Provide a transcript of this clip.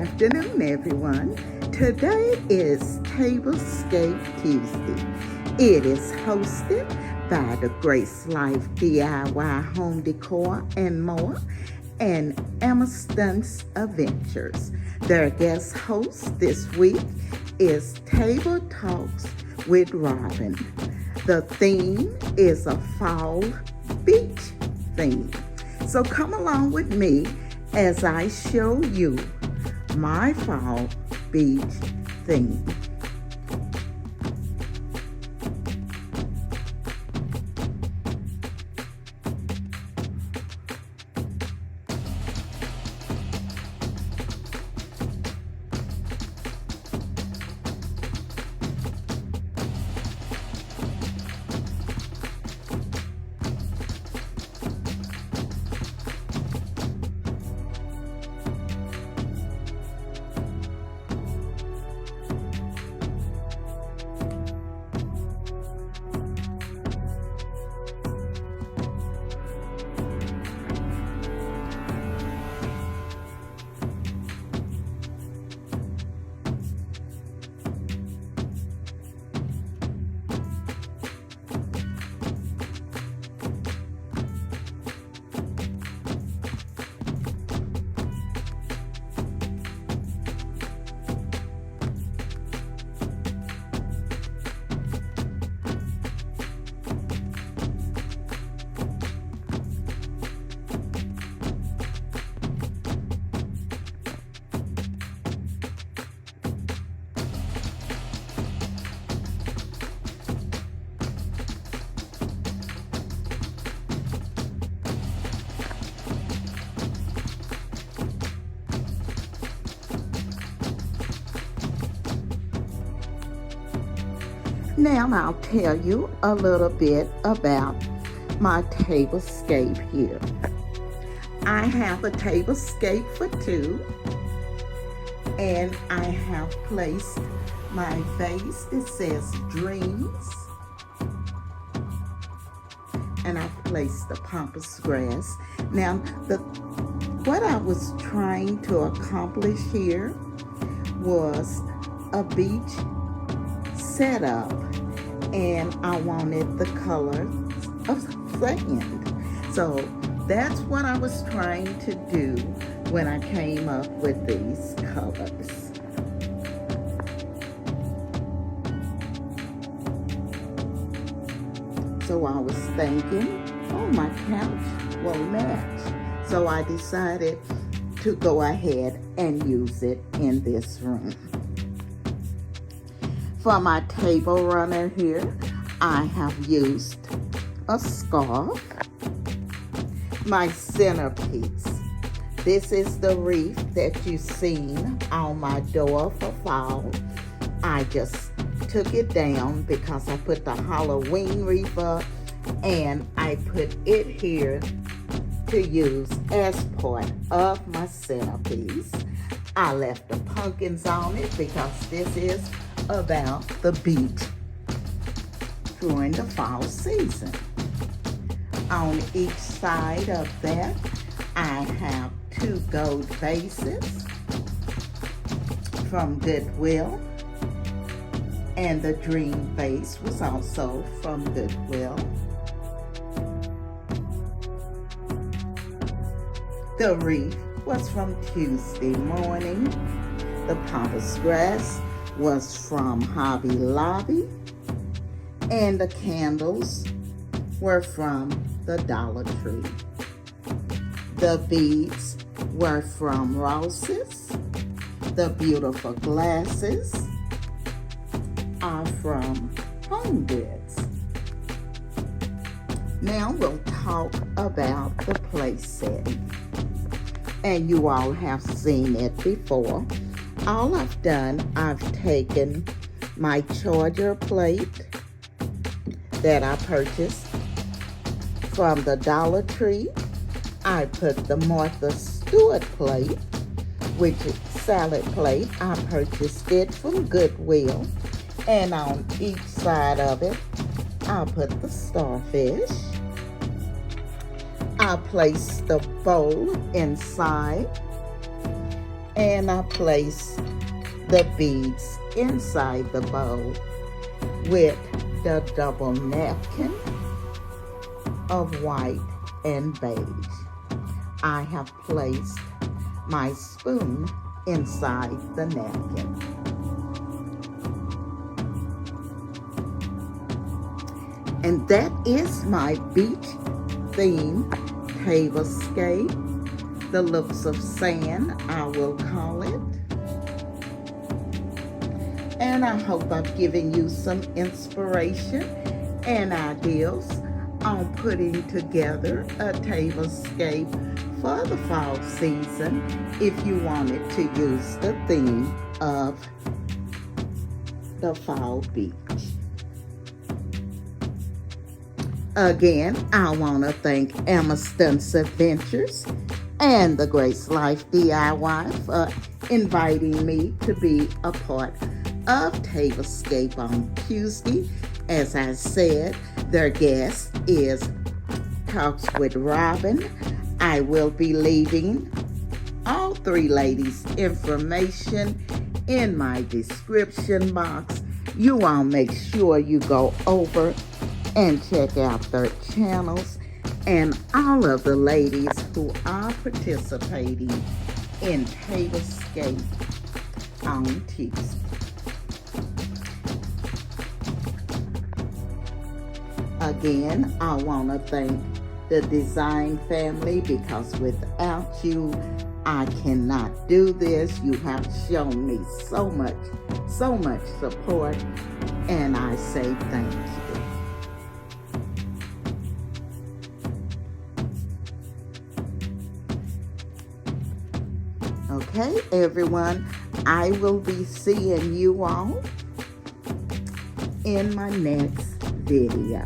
afternoon, everyone. Today is Tablescape Tuesday. It is hosted by the Grace Life DIY Home Decor and more and Emerson's Adventures. Their guest host this week is Table Talks with Robin. The theme is a fall beach theme. So come along with me as I show you my fall beach theme. Now I'll tell you a little bit about my tablescape here. I have a tablescape for two, and I have placed my vase that says dreams, and I've placed the pampas grass. Now, what I was trying to accomplish here was a beach setup, and I wanted the color of sand. So that's what I was trying to do when I came up with these colors. So I was thinking, oh, my couch will match. So I decided to go ahead and use it in this room. For my table runner here, I have used a scarf. My centerpiece. This is the wreath that you've seen on my door for fall. I just took it down because I put the Halloween wreath up, and I put it here to use as part of my centerpiece. I left the pumpkins on it because this is about the beach during the fall season. On each side of that, I have two gold vases from Goodwill, and the dream vase was also from Goodwill. The wreath was from Tuesday Morning. The pampas grass was from Hobby Lobby, and the candles were from the Dollar Tree. The beads were from Ross's. The beautiful glasses are from Home Goods. Now we'll talk about the place setting. And you all have seen it before. All I've done, I've taken my charger plate that I purchased from the Dollar Tree. I put the Martha Stewart plate, which is salad plate. I purchased it from Goodwill. And on each side of it, I'll put the starfish. I'll place the bowl inside. and I place the beads inside the bowl with the double napkin of white and beige. I have placed my spoon inside the napkin. And that is my beach theme tablescape. The looks of sand, I will call it. And I hope I've given you some inspiration and ideas on putting together a tablescape for the fall season if you wanted to use the theme of the fall beach. Again, I want to thank Amaston's Adventures and the Grace Life DIY for inviting me to be a part of Tablescape on Tuesday. As I said, their guest is Talks with Robin. I will be leaving all three ladies' information in my description box. You all make sure you go over and check out their channels and all of the ladies who are participating in Tablescape on Tuesday. Again, I want to thank the design family because without you, I cannot do this. You have shown me so much support, and I say thank you. Okay, everyone, I will be seeing you all in my next video.